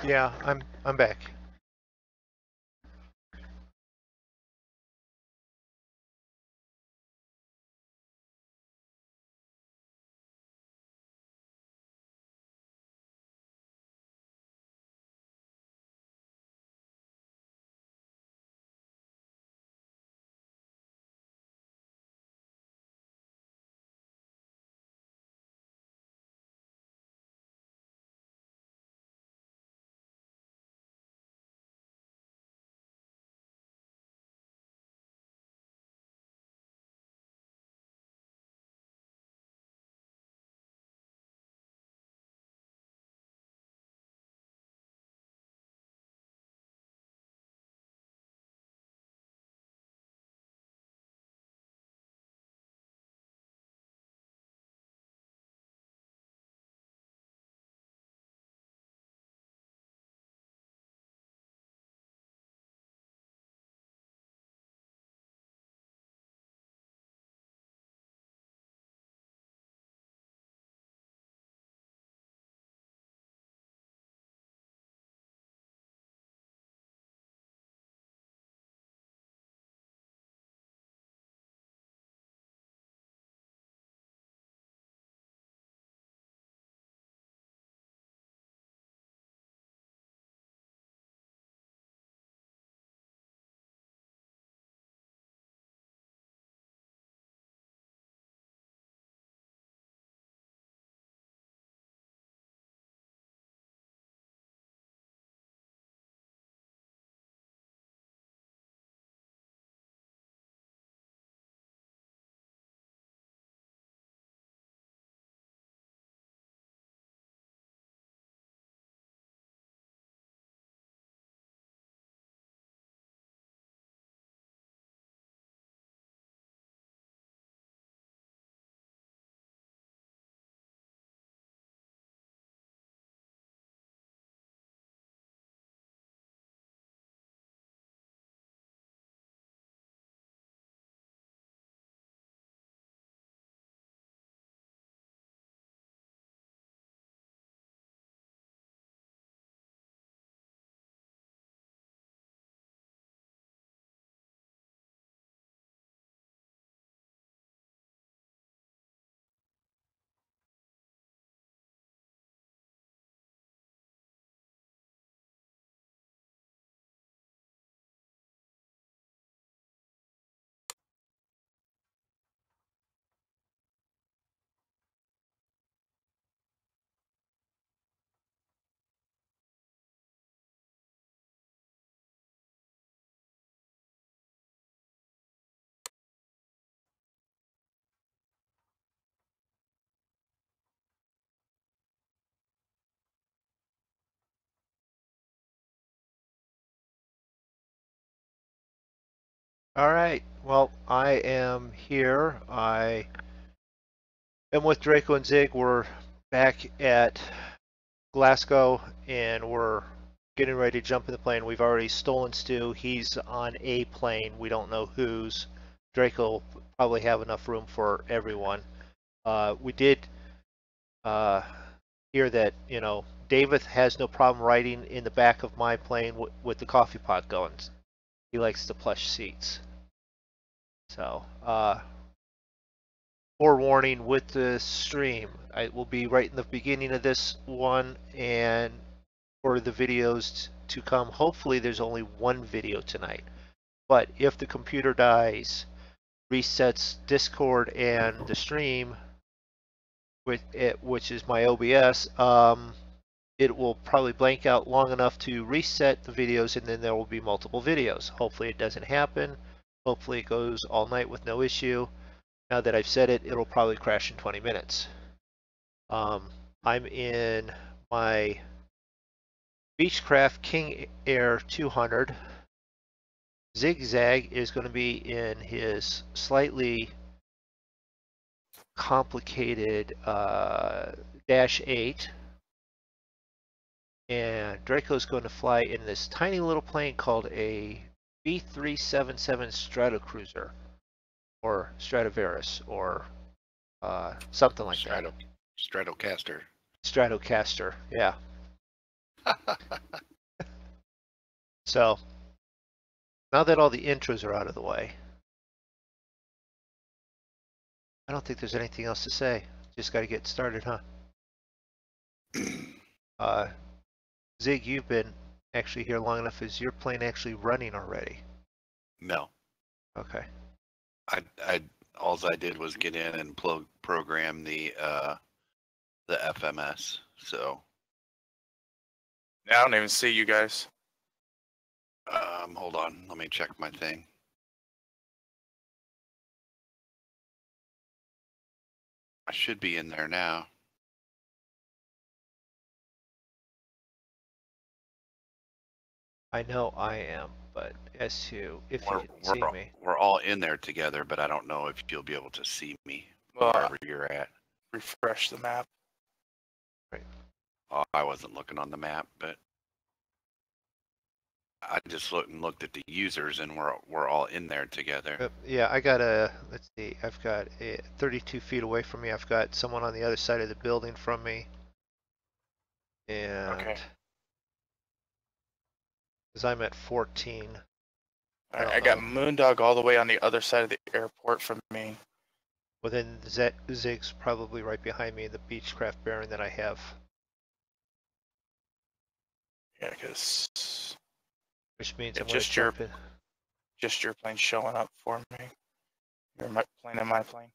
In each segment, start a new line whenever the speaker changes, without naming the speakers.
Yeah, I'm back. All right. Well, I am here. I am with Drako and Zig. We're back at Glasgow, and we're getting ready to jump in the plane. We've already stolen Stu. He's on a plane. We don't know whose. Drako will probably have enough room for everyone. We did uh, hear that, David has no problem riding in the back of my plane with the coffee pot going. He likes the plush seats. So, forewarning with the stream, I will be right in the beginning of this one, and for the videos to come, hopefully there's only one video tonight. But if the computer dies, resets Discord and the stream, with it, which is my OBS, it will probably blank out long enough to reset the videos, and then there will be multiple videos. Hopefully it doesn't happen. Hopefully it goes all night with no issue. Now that I've said it, it'll probably crash in 20 minutes. I'm in my Beechcraft King Air 200. Zigzag is going to be in his slightly complicated Dash 8. And Draco's going to fly in this tiny little plane called a B377 Stratocruiser, or Stratovarus, or something like that.
Stratocaster.
Stratocaster, yeah. So now that all the intros are out of the way, I don't think there's anything else to say. Just got to get started, huh? Zig, you've been actually here long enough. Is your plane actually running already?
No.
Okay.
I all I did was get in and program the FMS. So
I don't even see you guys.
hold on, let me check my thing. I should be in there now.
I know I am, but as to if you can see me.
We're all in there together, but I don't know if you'll be able to see me wherever you're at.
Refresh the map.
Right.
Oh, I wasn't looking on the map, but I just looked at the users, and we're all in there together.
Yeah, let's see, I've got 32 feet away from me. I've got someone on the other side of the building from me. And
okay.
Because I'm at 14.
Alright, I got MrMoonDog all the way on the other side of the airport from me.
Well, then Zig's probably right behind me in the Beechcraft bearing that I have.
Yeah, because
Which means
yeah,
I'm going to jump in.
Just your plane showing up for me. Your plane and my plane.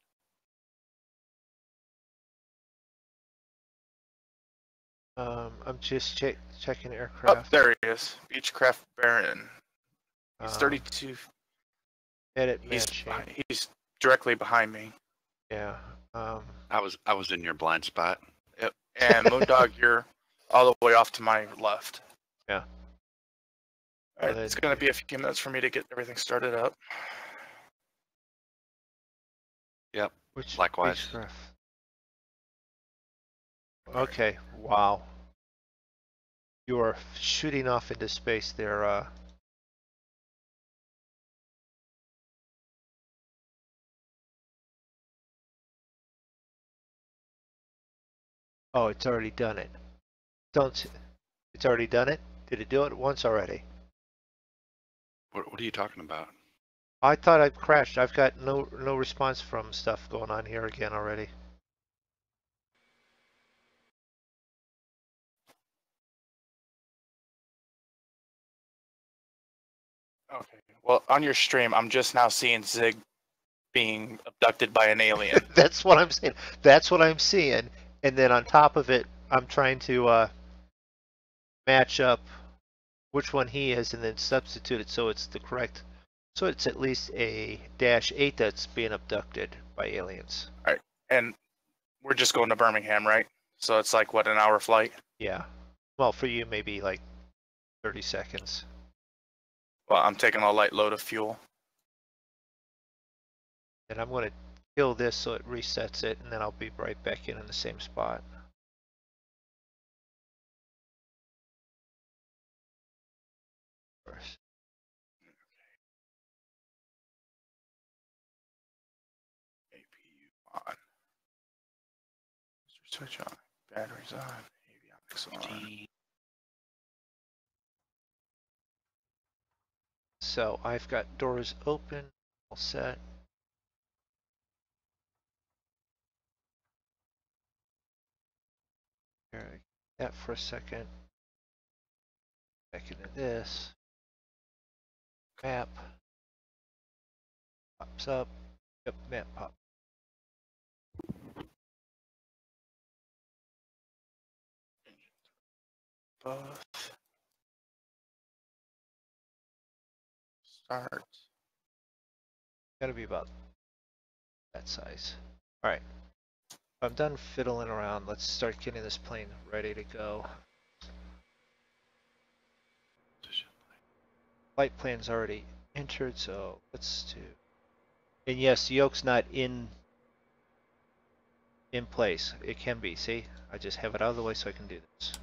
I'm just checking aircraft.
Oh, there he is. Beechcraft Baron. He's 32.
Edit matching.
He's directly behind me.
Yeah.
I was in your blind spot.
Yep. And MrMoonDog, you're all the way off to my left.
Yeah.
Alright, it's going to be a few minutes for me to get everything started up.
Yep.
Which
likewise.
Beechcraft? Okay. Wow. You are shooting off into space there. Oh, it's already done it. It's already done it? Did it do it once already?
What are you talking about?
I thought I'd crashed. I've got no response from stuff going on here again already.
Okay. Well, on your stream, I'm just now seeing Zig being abducted by an alien.
That's what I'm saying. That's what I'm seeing. And then on top of it, I'm trying to match up which one he is and then substitute it so it's the correct. So it's at least a -8 that's being abducted by aliens.
All right. And we're just going to Birmingham, right? So it's like, what, an hour flight?
Yeah. Well, for you, maybe like 30 seconds.
Well, I'm taking a light load of fuel.
And I'm going to kill this so it resets it, and then I'll be right back in the same spot. First.
APU on. Switch on. Batteries on. Avionics on.
So I've got doors open, all set. Here, that for a second. Back into this. Map. Pops up. Yep, map pop.
Both. Start.
Gotta be about that size. Alright. I'm done fiddling around. Let's start getting this plane ready to go. Flight plan's already entered, so let's do. And yes, the yoke's not in place. It can be. See, I just have it out of the way so I can do this.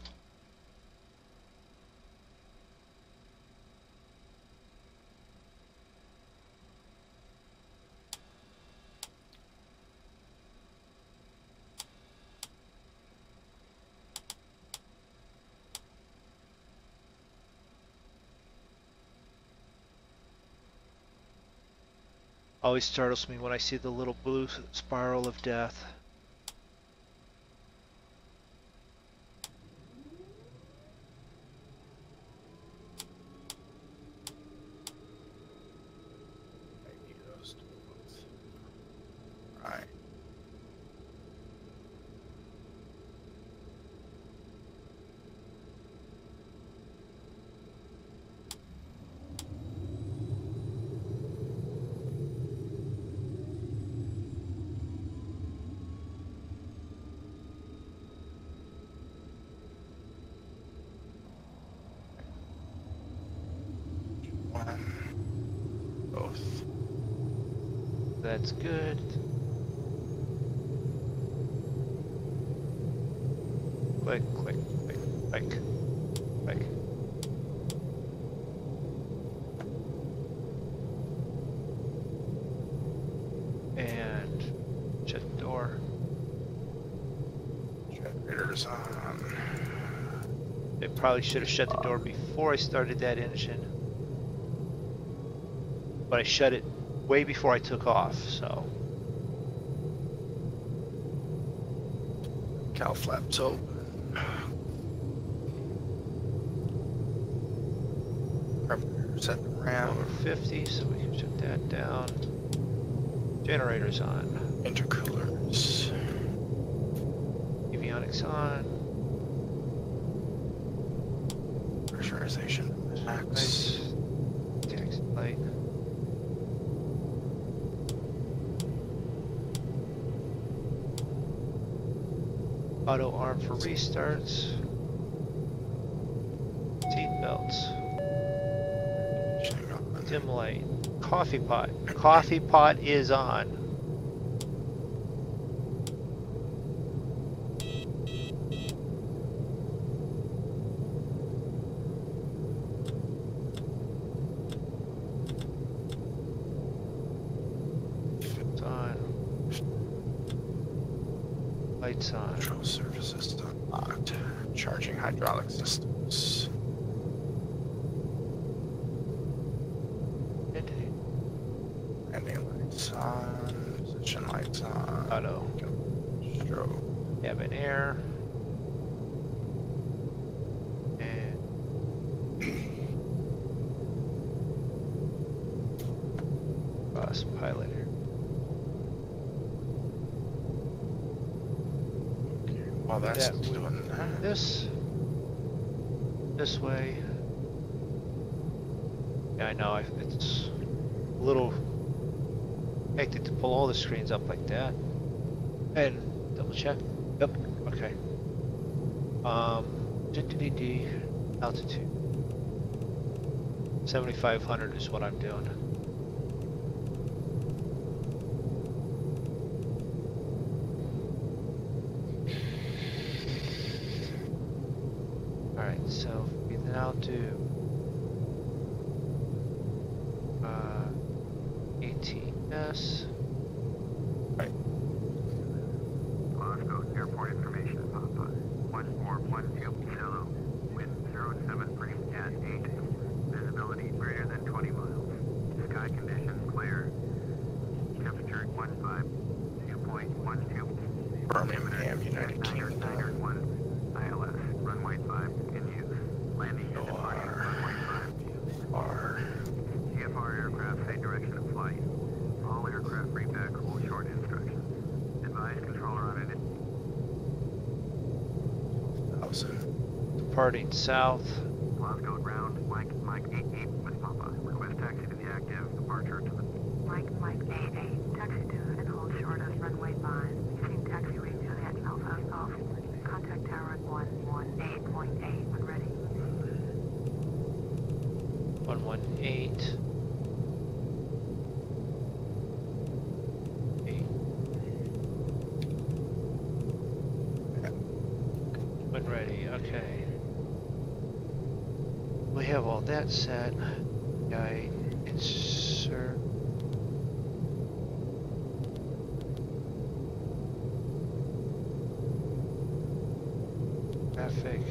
Always startles me when I see the little blue spiral of death.
I need those tools. Right. Both.
That's good. Click, click, click, click, click. And shut the door.
Generators on.
They probably should have shut the door before I started that engine. But I shut it way before I took off, so.
Cow flaps open. Set the RAM.
Over 50, so we can shut that down. Generators on.
Intercoolers.
Avionics on.
Pressurization max.
Nice. Taxi light. Auto arm for restarts. Seat belts. Dim light. Coffee pot. Coffee pot is on. It's on. Lights on.
Control surfaces unlocked. Charging hydraulic systems. Landing lights on. Position lights on.
Auto.
Strobe.
Cabin air. And cross pilot air.
While that's
That would-
doing that.
This way. Yeah, I know. It's a little hectic to pull all the screens up like that. And double check. Yep. Okay. D altitude. 7,500 is what I'm doing. Alright, so we now do ATS.
Right.
Glasgow airport information, Papa. 1412 shallow, wind 07 at 8, visibility greater than 20 miles. Sky conditions clear. Temperature 15, 2.12.
Birmingham, United Kingdom.
1 ILS, runway 5 in use. Landing and departing runway 5.
R.
CFR aircraft say direction of flight. All aircraft bring back hold short instructions. Advise controller on it.
1000.
Departing south.
Glasgow ground, Mike 88 with Papa. Request taxi to the active, departure to the...
Mike 88, taxi to and hold short of runway 5. Using taxi range at Alpha Golf. Contact tower at 118.8 when ready.
118. 8. When ready, okay. We have all that set. Guide, insert. Traffic.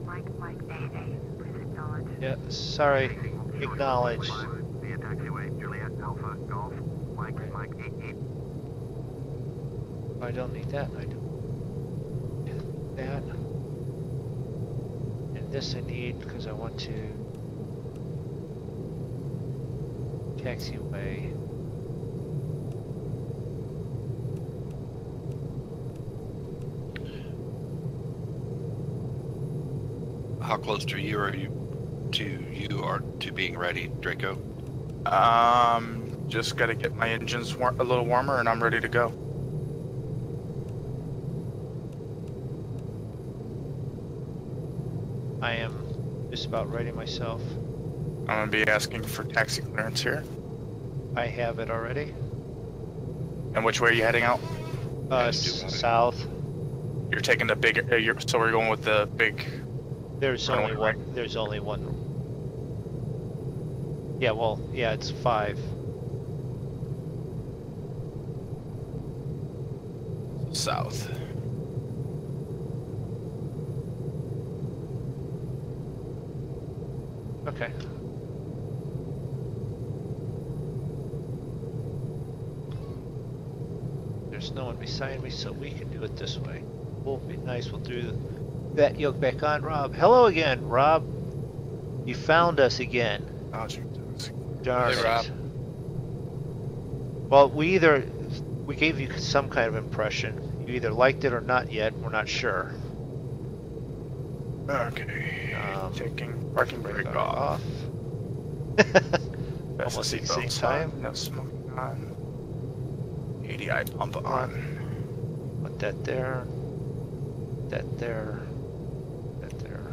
Mike 88, please acknowledge.
Yeah, sorry. Acknowledge.
Via taxiway
I don't need that. I don't need that. And this I need because I want to taxi away.
How close to you are you to being ready, Draco?
Just gotta get my engines a little warmer and I'm ready to go.
I am just about ready myself.
I'm gonna be asking for taxi clearance here.
I have it already.
And which way are you heading out?
South.
You're taking the big. So we're going with the big.
There's
Runway
only
right.
one. There's only one. Yeah, well, yeah, it's 5.
South.
Okay. There's no one beside me, so we can do it this way. We'll be nice. We'll do that yoke back on, Rob. Hello again, Rob. You found us again.
Oh,
Darn
Hey,
it.
Rob.
Well, we gave you some kind of impression. You either liked it or not yet. We're not sure.
Okay. Taking parking brake off.
Almost at the same
Seatbelts
time.
on, no smoking on. ADI pump on.
Put that there. That there. That there.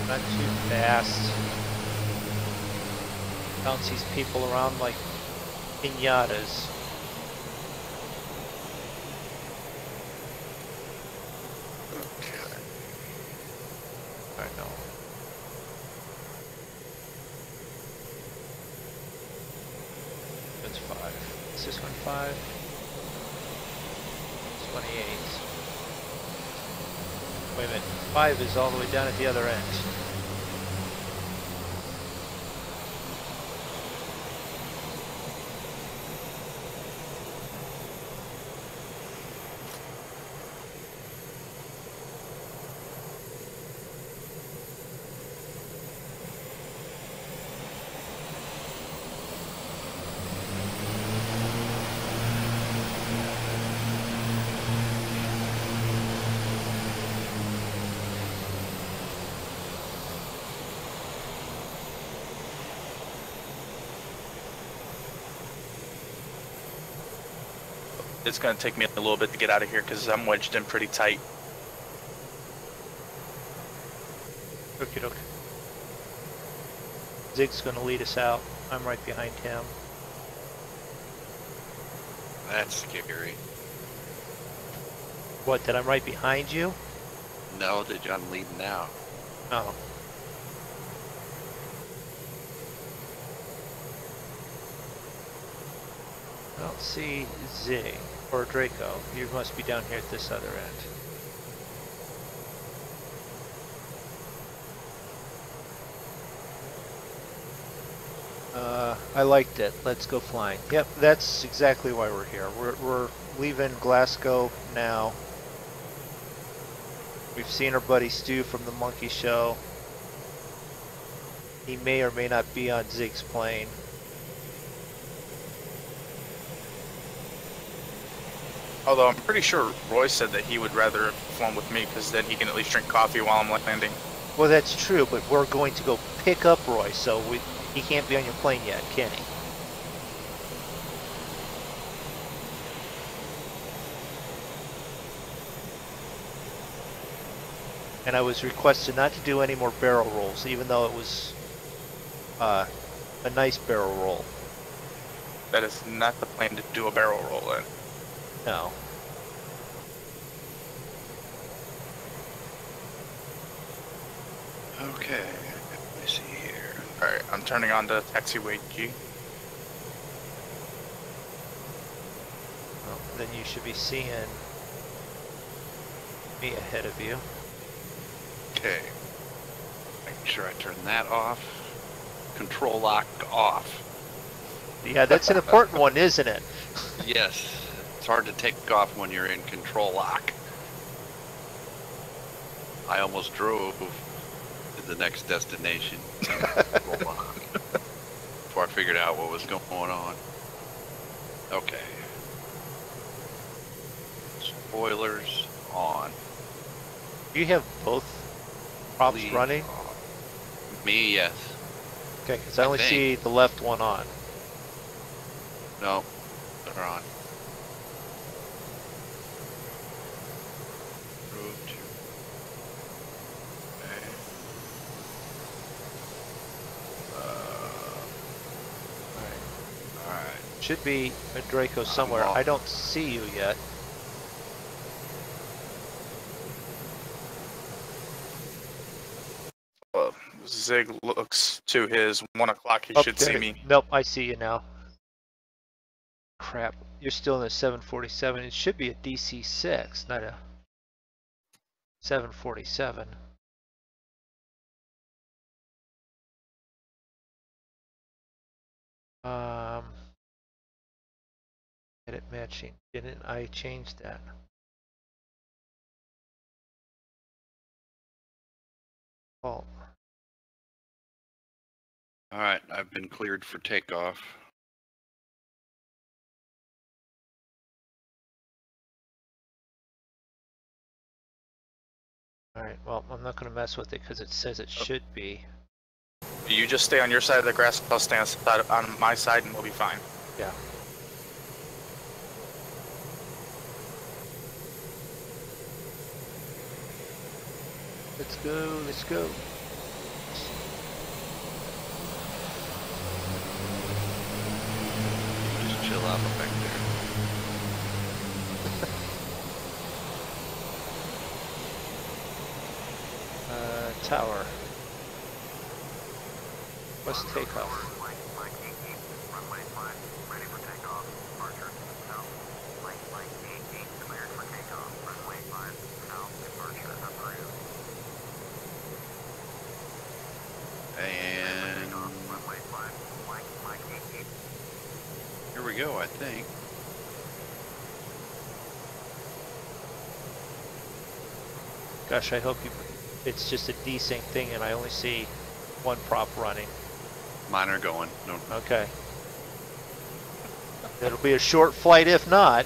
Not too fast. Bounce these people around like pinatas.
Okay.
I know. That's 5. Is this one 5? It's 28. Wait a minute. 5 is all the way down at the other end.
It's gonna take me a little bit to get out of here because I'm wedged in pretty tight.
Okie doke. Zig's gonna lead us out. I'm right behind him.
That's scary.
What, that I'm right behind you?
No, that I'm leading now.
Oh. I don't see Zig or Draco. You must be down here at this other end. I liked it. Let's go flying. Yep, that's exactly why we're here. We're leaving Glasgow now. We've seen our buddy Stu from the Monkey Show. He may or may not be on Zig's plane.
Although I'm pretty sure Roy said that he would rather have flown with me because then he can at least drink coffee while I'm landing.
Well, that's true, but we're going to go pick up Roy, so he can't be on your plane yet, can he? and I was requested not to do any more barrel rolls, even though it was a nice barrel roll.
That is not the plan to do a barrel roll in.
No.
Okay, let me see here.
Alright, I'm turning on the taxiway G.
Well, then you should be seeing me ahead of you.
Okay. Make sure I turn that off. Control lock off.
Yeah, that's an important one, isn't it?
Yes. It's hard to take off when you're in control lock. I almost drove to the next destination in control lock before I figured out what was going on. Okay. Spoilers on.
Do you have both props
Lead
running?
off. Me, yes.
Okay, because I only
think.
see the left one on.
No, they're on. Road to. Okay. Alright.
Should be a Drako somewhere.
off.
I don't see you yet.
Zig looks to his 1 o'clock. He
Oh,
should see
there-
me.
Nope, I see you now. Crap, you're still in a 747. It should be a DC-6, not a 747. Edit matching. Didn't I change that? Oh,
Alright, I've been cleared for takeoff.
alright. Well, I'm not going to mess with it because it says it should be.
You just stay on your side of the grass. I'll stay on my side, and we'll be fine.
Yeah. Let's go, let's go.
Just chill out back there.
Tower. West takeoff.
Mike 88, runway 5, ready for takeoff. Departure south. Mike 88, cleared for takeoff. Runway 5, south. Departure approved.
And
Runway 5, Mike 88.
here we go, I think.
Gosh, I hope it's just a desync thing and I only see one prop running.
Mine are going. No,
Okay. It'll be a short flight if not.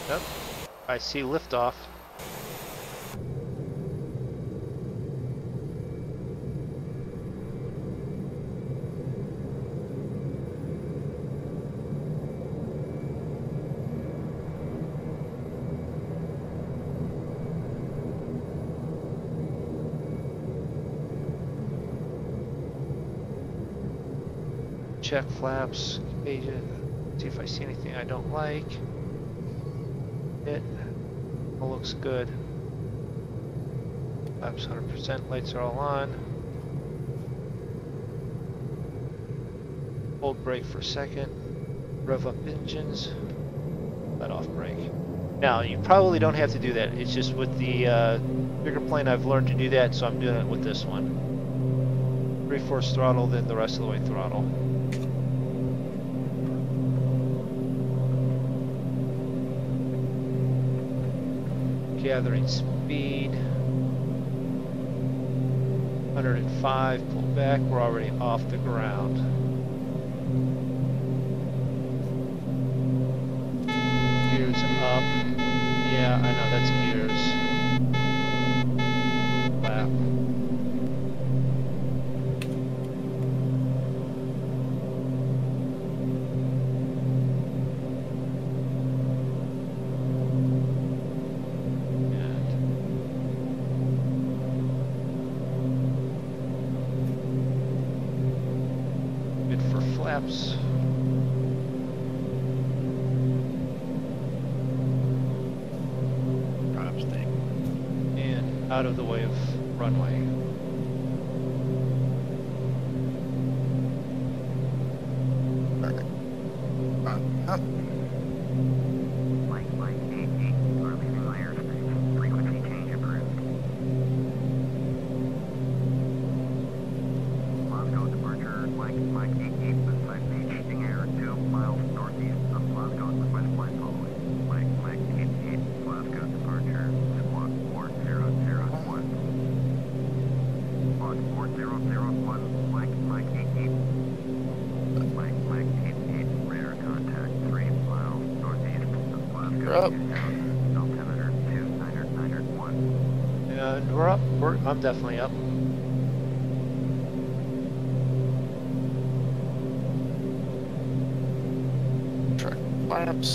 Yep. I see liftoff. Check flaps, gauges, see if I see anything I don't like. It all looks good. Flaps 100%, lights are all on. Hold brake for a second. Rev up engines. Let off brake. Now, you probably don't have to do that. It's just with the bigger plane I've learned to do that, so I'm doing it with this one. 3/4 throttle, then the rest of the way throttle. Gathering speed. 105, pull back, we're already off the ground. Gears up. Yeah, I know, that's gears. Flap. Good for flaps.
Prop stick.
And out of the way of runway.
Mike 88, you are leaving my airspace. Frequency change approved. Glasgow departure, Mike 88 with 5 Beach, air 2 miles northeast of Glasgow, request flight following. Mike 88, Glasgow departure, squawk 4001. Squawk 4001, Mike 88. Mike 88, radar contact 3 miles northeast of Glasgow.
You're up.
Altimeter 2901.
And we're up. I'm definitely up.
Track flaps.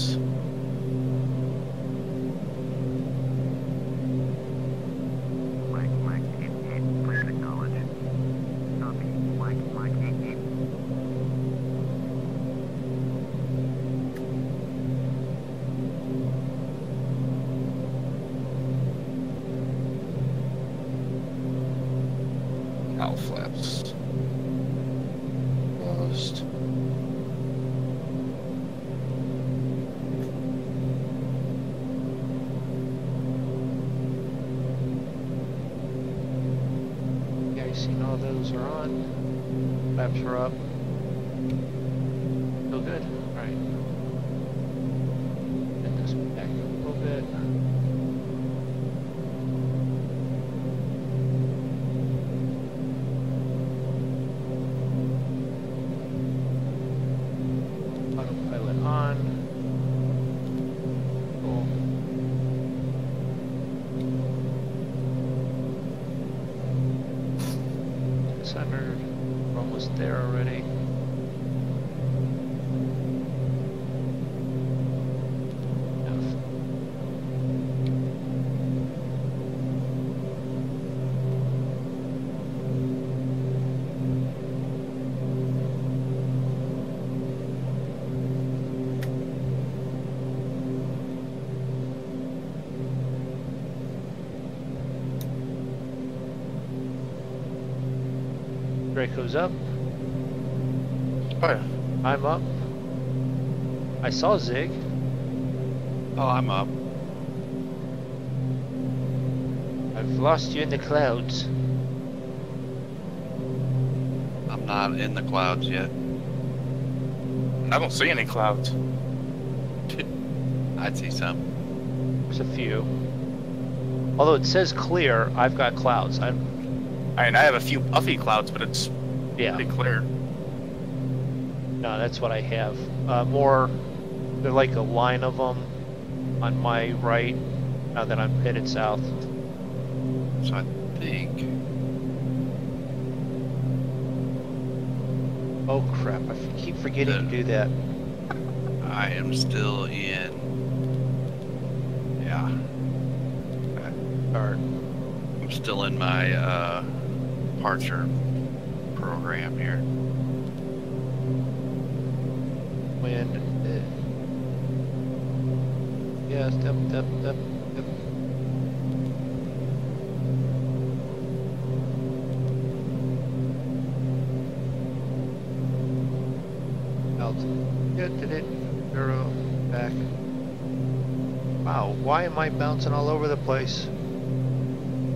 Mike 88, please acknowledge. Copy. Mike 88.
Cowl flaps. Closed.
Yeah, you seen all those are on. Flaps are up. Feel good. Alright. Get this back a little bit. Autopilot on. Cool. Centered. We're almost there already. Enough. Draco's up.
Oh yeah.
I'm up. I saw Zig.
Oh, I'm up.
I've lost you in the clouds.
I'm not in the clouds yet.
I don't see any clouds.
I'd see some.
There's a few. Although it says clear, I've got clouds.
I mean, I have a few puffy clouds, but it's
Yeah.
pretty clear.
No, that's what I have. More, they're like a line of them on my right. Now that I'm headed south.
So I think
Oh crap! Keep forgetting to do that.
I am still in. Yeah,
Start.
I'm still in my departure program here.
Wind. Yeah, step. Out. Did it. Zero. Back. Wow, why am I bouncing all over the place?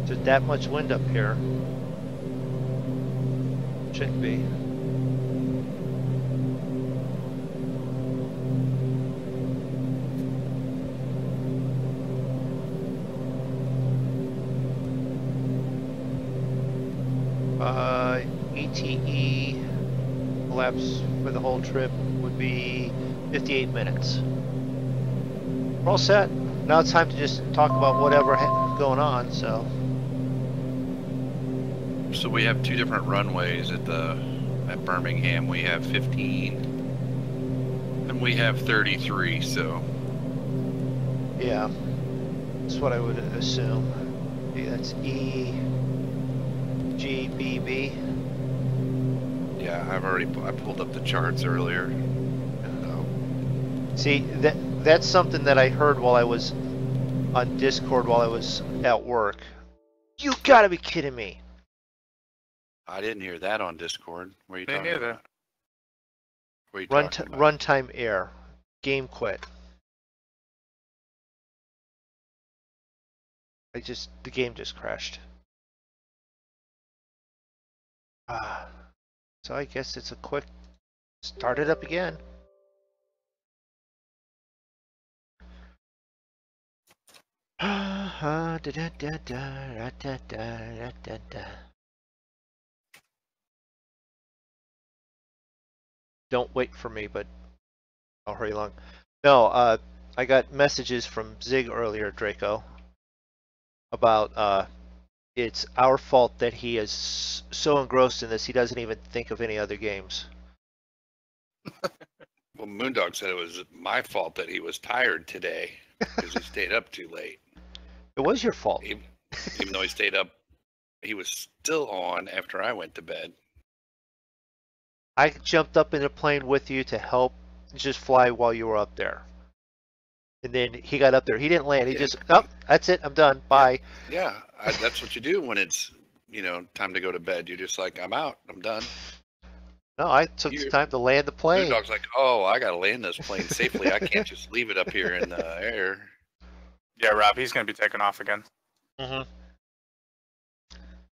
There's that much wind up here. Shouldn't be. ETE elapsed for the whole trip would be 58 minutes. We're all set. Now it's time to just talk about whatever going on. So
we have two different runways at Birmingham. We have 15 and we have 33. So
yeah, that's what I would assume. That's E, G, B, B.
yeah, I pulled up the charts earlier.
See, that's something that I heard while I was on Discord while I was at work. You gotta be kidding me.
I didn't hear that on Discord. What are you
Me
talking
neither.
about? What are you talking about?
Runtime error. Game quit. The game just crashed. So I guess it's a quick start it up again. Don't wait for me, but I'll hurry along. No, I got messages from Zig earlier, Drako, about it's our fault that he is so engrossed in this he doesn't even think of any other games.
Well, Moondog said it was my fault that he was tired today because he stayed up too late.
It was your fault.
Even though he stayed up, he was still on after I went to bed.
I jumped up in a plane with you to help just fly while you were up there. And then he got up there. He didn't land. He just, oh, that's it. I'm done. Bye.
Yeah, that's what you do when it's, time to go to bed. You're just like, I'm out. I'm done.
No, I took the time to land the plane.
Moondog's like, oh, I got to land this plane safely. I can't just leave it up here in the air.
Yeah, Rob, he's going to be taking off again.
Mm-hmm.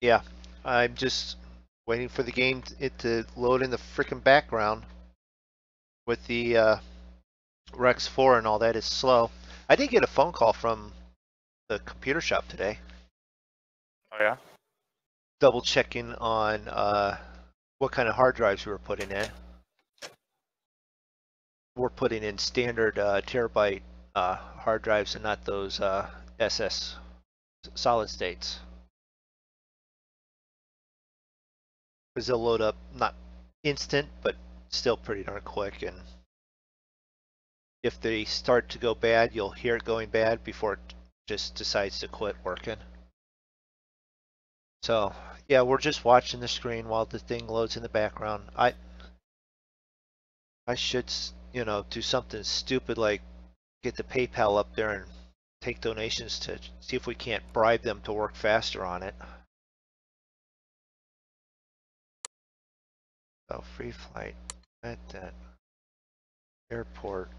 Yeah, I'm just waiting for the game to load in the freaking background with the Rex 4 and all that is slow. I did get a phone call from the computer shop today.
Oh, yeah?
Double checking on what kind of hard drives we were putting in. We're putting in standard terabyte hard drives and not those SS solid states. Because they'll load up not instant, but still pretty darn quick. And if they start to go bad, you'll hear it going bad before it just decides to quit working. So yeah, we're just watching the screen while the thing loads in the background. I should, do something stupid like get the PayPal up there and take donations to see if we can't bribe them to work faster on it. So free flight at that airport,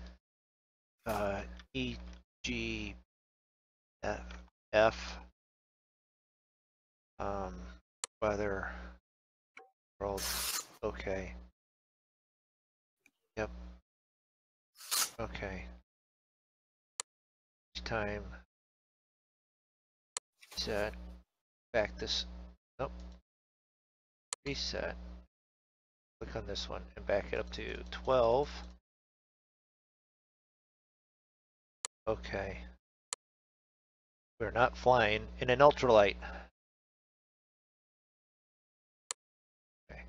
EGF, weather, world, okay. Yep. Okay. Time. Set. Back this. Nope. Reset. Click on this one and back it up to 12. Okay. We're not flying in an ultralight. Okay.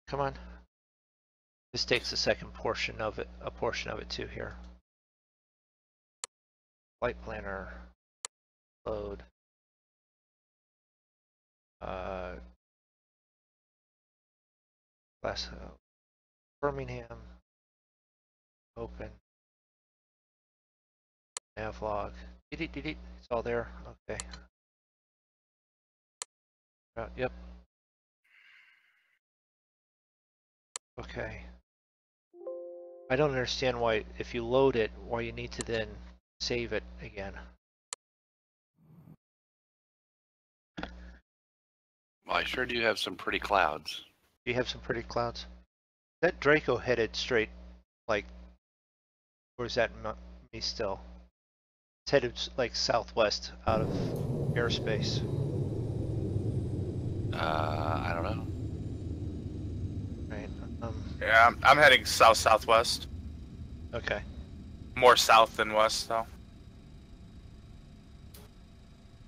Come on. This takes a portion of it too here. Flight planner. Load. Glasgow. Birmingham. Open. Navlog. It's all there. Okay. Yep. Okay. I don't understand why, if you load it, why you need to then save it again.
Well, I sure do have some pretty clouds.
You have some pretty clouds. That Drako headed straight, like, or is that me still? It's headed like southwest out of airspace.
I don't know.
Right.
Yeah, I'm heading south-southwest.
Okay.
More south than west, though.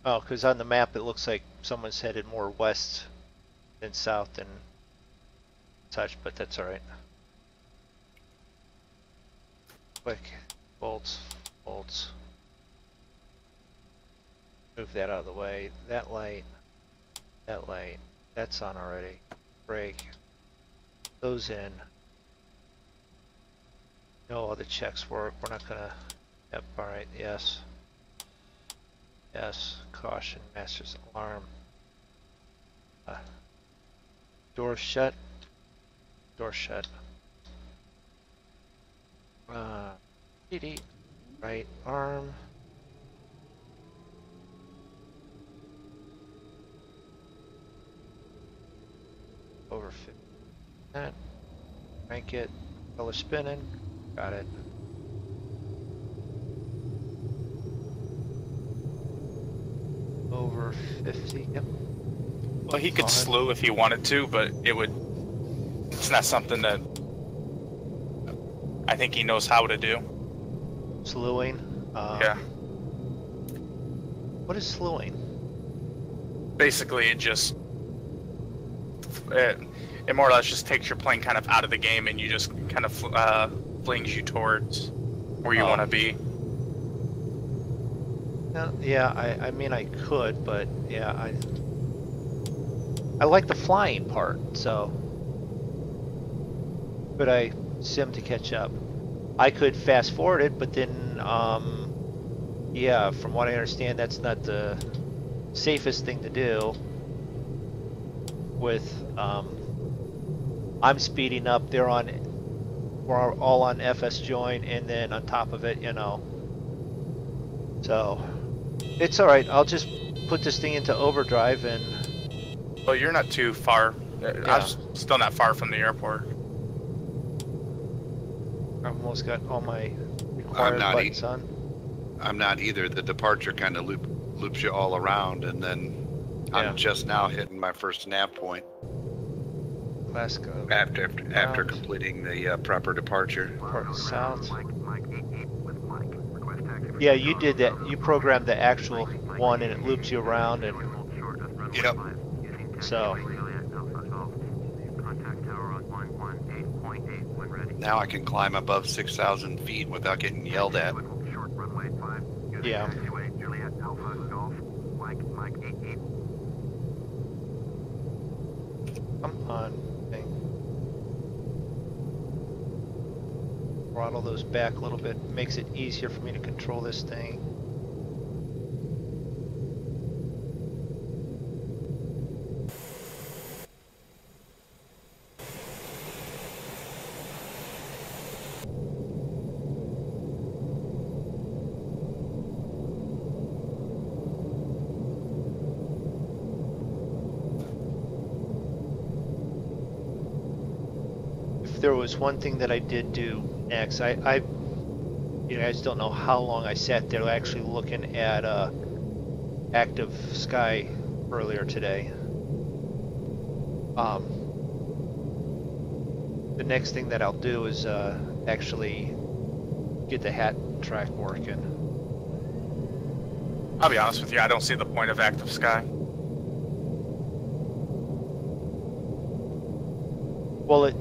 Oh, because on the map it looks like someone's headed more west than south and such, but that's all right. Quick, bolts, bolts. Move that out of the way. That light, that's on already. Brake. Those in. No, all the checks work. We're not gonna. Yep. All right. Yes. Yes. Caution. Master's alarm. Door shut. Door shut. PD. Right arm. Over 50%. Crank it. Color spinning. Got it. Over 50. Yep.
Well, he could
Fine.
slew if he wanted to, but it's not something that I think he knows how to do.
Slewing.
Yeah.
What is slewing?
Basically, it more or less just takes your plane kind of out of the game, and you just kind of flings you towards where you want to be.
Yeah, I mean I could, but yeah, I like the flying part, so could I sim to catch up? I could fast forward it, but then yeah, from what I understand, that's not the safest thing to do. With I'm speeding up, we're all on FS join, and then on top of it, you know. So it's all right. I'll just put this thing into overdrive and.
Well, you're not too far. I'm still not far from the airport.
I've almost got all my required buttons on.
I'm not either. The departure kind of loops you all around, and then I'm just now hitting my snap nav point.
Glasgow.
After completing the proper departure.
Depart south. Yeah, you did that. You programmed the actual one, and it loops you around, and
Yep.
so.
Now I can climb above 6,000 feet without getting yelled at.
Yeah. Come on, thing. Throttle those back a little bit. Makes it easier for me to control this thing. There was one thing that I did do next. You guys don't know how long I sat there actually looking at active sky earlier today. The next thing that I'll do is actually get the hat track working.
I'll be honest with you, I don't see the point of active sky.
Well,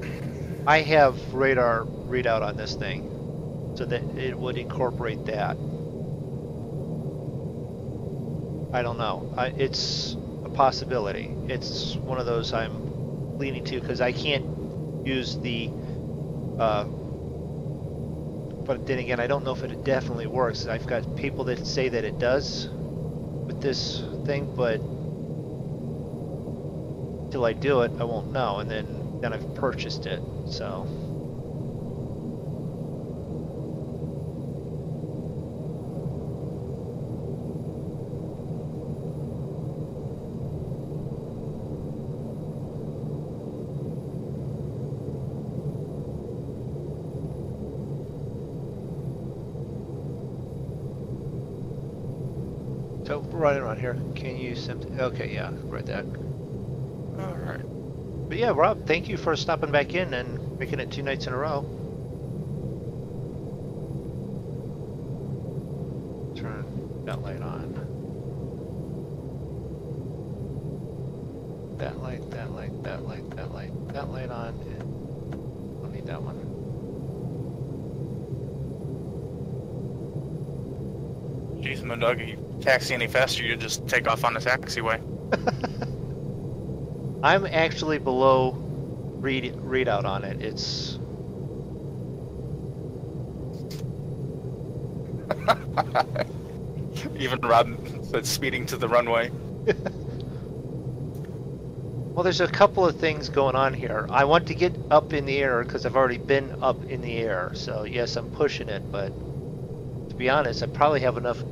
I have radar readout on this thing, so that it would incorporate that. I don't know. It's a possibility. It's one of those I'm leaning to because I can't use the. But then again, I don't know if it definitely works. I've got people that say that it does with this thing, but till I do it, I won't know. And then I've purchased it, so. Oh, right around here. Can you send? Okay, yeah, right that.
All right.
But yeah, Rob, thank you for stopping back in and making it 2 nights in a row. Turn that light on. That light, that light, that light, that light, that light on. And don't need that one.
Jeez, Moondog, if you taxi any faster, you just take off on the taxiway.
I'm actually below readout on it. It's
Even Rob said speeding to the runway.
well, there's a couple of things going on here. I want to get up in the air because I've already been up in the air. So yes, I'm pushing it, but to be honest, I probably have enough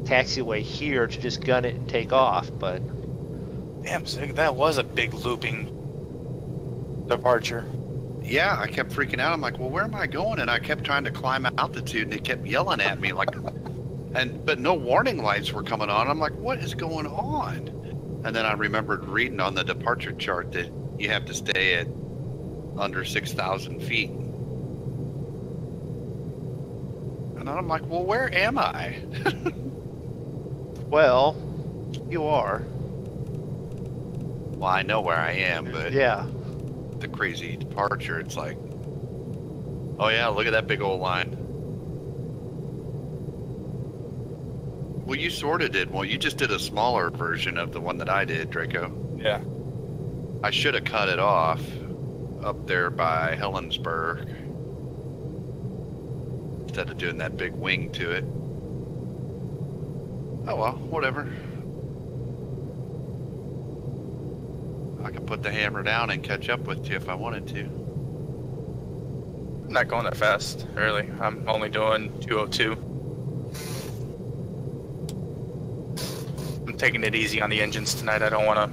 taxiway here to just gun it and take off, but
Damn, Zig, that was a big looping departure.
Yeah, I kept freaking out. I'm like, well, where am I going? And I kept trying to climb altitude, and it kept yelling at me like, but no warning lights were coming on. I'm like, what is going on? And then I remembered reading on the departure chart that you have to stay at under 6,000 feet. And I'm like, well, where am I?
well, you are.
Well, I know where I am, but
Yeah.
the crazy departure, it's like, oh yeah, look at that big old line. Well, you sort of did. Well, you just did a smaller version of the one that I did, Drako.
Yeah.
I should have cut it off up there by Helensburgh instead of doing that big wing to it. Oh well, whatever. I can put the hammer down and catch up with you if I wanted to.
I'm not going that fast, really. I'm only doing 202. I'm taking it easy on the engines tonight. I don't want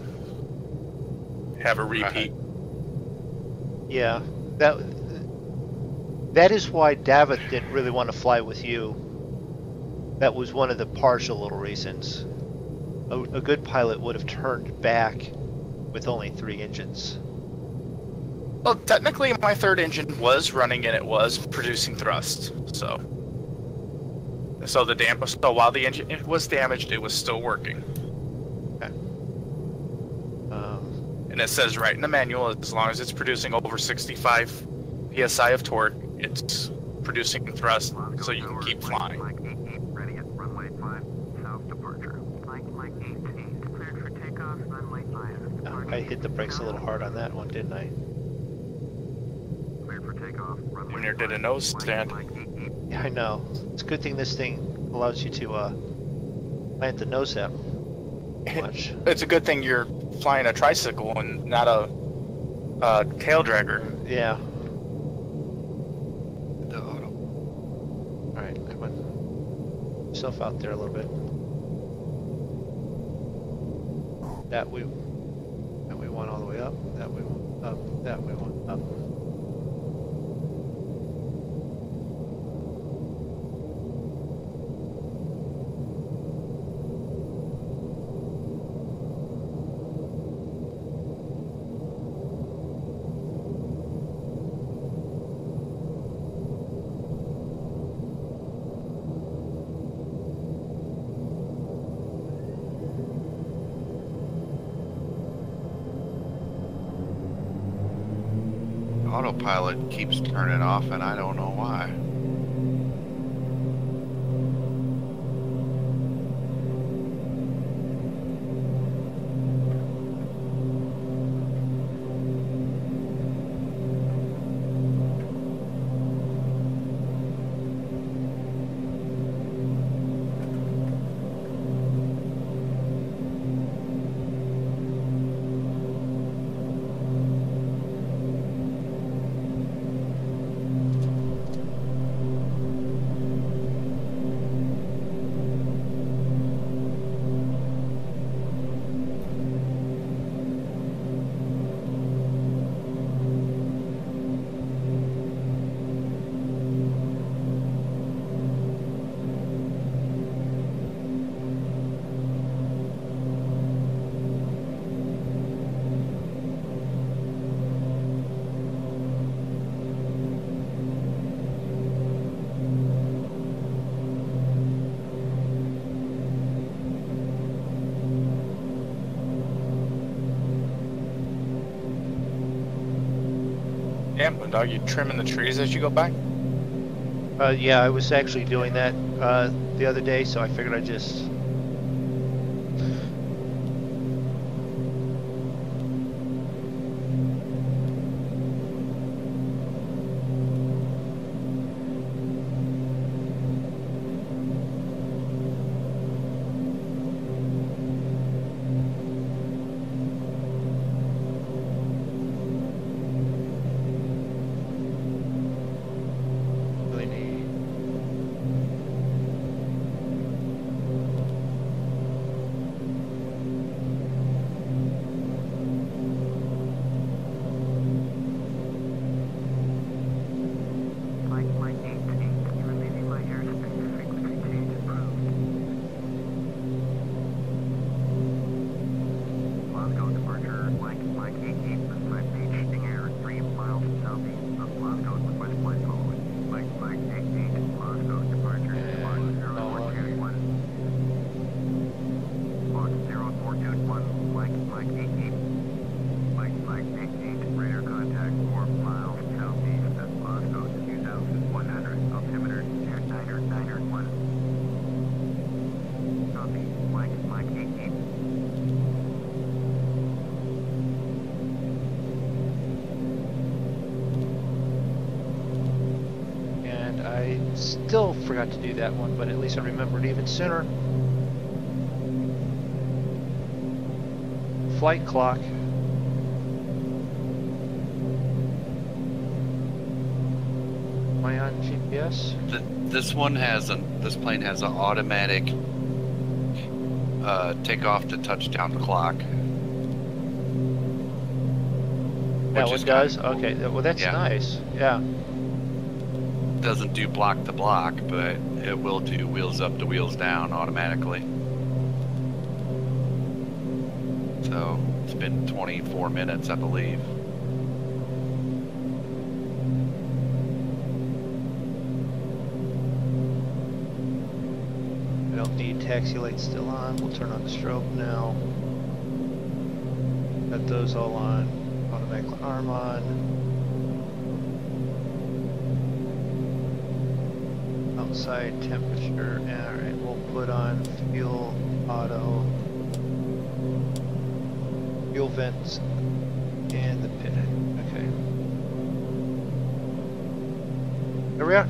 to have a repeat.
Yeah. That is why David didn't really want to fly with you. That was one of the partial little reasons. A good pilot would have turned back with only 3 engines.
Well, technically, my third engine was running and it was producing thrust. So while the engine was damaged, it was still working.
Okay.
And it says right in the manual, as long as it's producing over 65 psi of torque, it's producing thrust, so you can keep flying.
Mike 88, ready at runway 5, south departure. Mike 88, cleared for takeoff, runway 5. Departure.
I hit the brakes a little hard on that one, didn't I?
Cleared for takeoff, runway
Junior did a
5.
nose stand.
Mike 88.
Yeah, I know. It's a good thing this thing allows you to plant the nose up much.
It's a good thing you're flying a tricycle and not a tail dragger.
Yeah.
The auto.
Alright, come on. Yourself out there a little bit. That we want all the way up. That we want up. That we want up.
Autopilot keeps turning off and I don't know why.
Yeah, Moondog, you trimming the trees as you go by?
Yeah, I was actually doing that the other day, so I figured I'd just. Really neat.
Flight 18, you are leaving my airspace. Frequency change approved. Glasgow departure, Mike 18, Pacific Beach, air 3 miles southeast of Glasgow, request flight following. Mike 18, Glasgow departure, Fox 0421. Fox 0421, Mike 18. Mike 18, radar contact 4 miles southeast of Glasgow, 2100, altimeter, Niner 1. Copy, Mike 18.
And I still forgot to do that one, but at least I remembered even sooner. Flight clock. Am I on GPS?
This plane has an automatic takeoff to touchdown clock.
That
which
one
is
does?
kinda cool.
Okay, well that's
Yeah.
nice. Yeah.
Doesn't do block to block, but it will do wheels up to wheels down automatically. So it's been 24 minutes, I believe.
I don't need taxi lights still on. We'll turn on the strobe now. Got those all on. Automatic alarm on. Outside temperature. Alright, we'll put on fuel auto. Fuel vents and the pit. Okay. Here we are.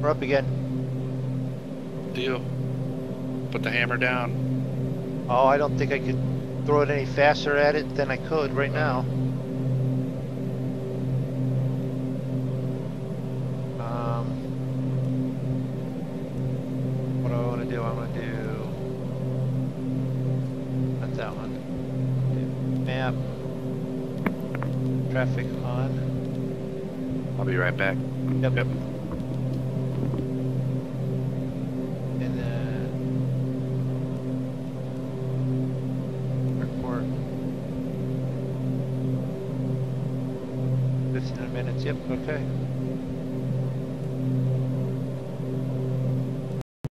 We're up again.
Deal. Put the hammer down.
Oh, I don't think I could throw it any faster at it than I could right now. What do I want to do? I want to do not that one. Do map. Traffic on.
I'll be right back.
Yep. And then report. 15 minutes. Yep. Okay.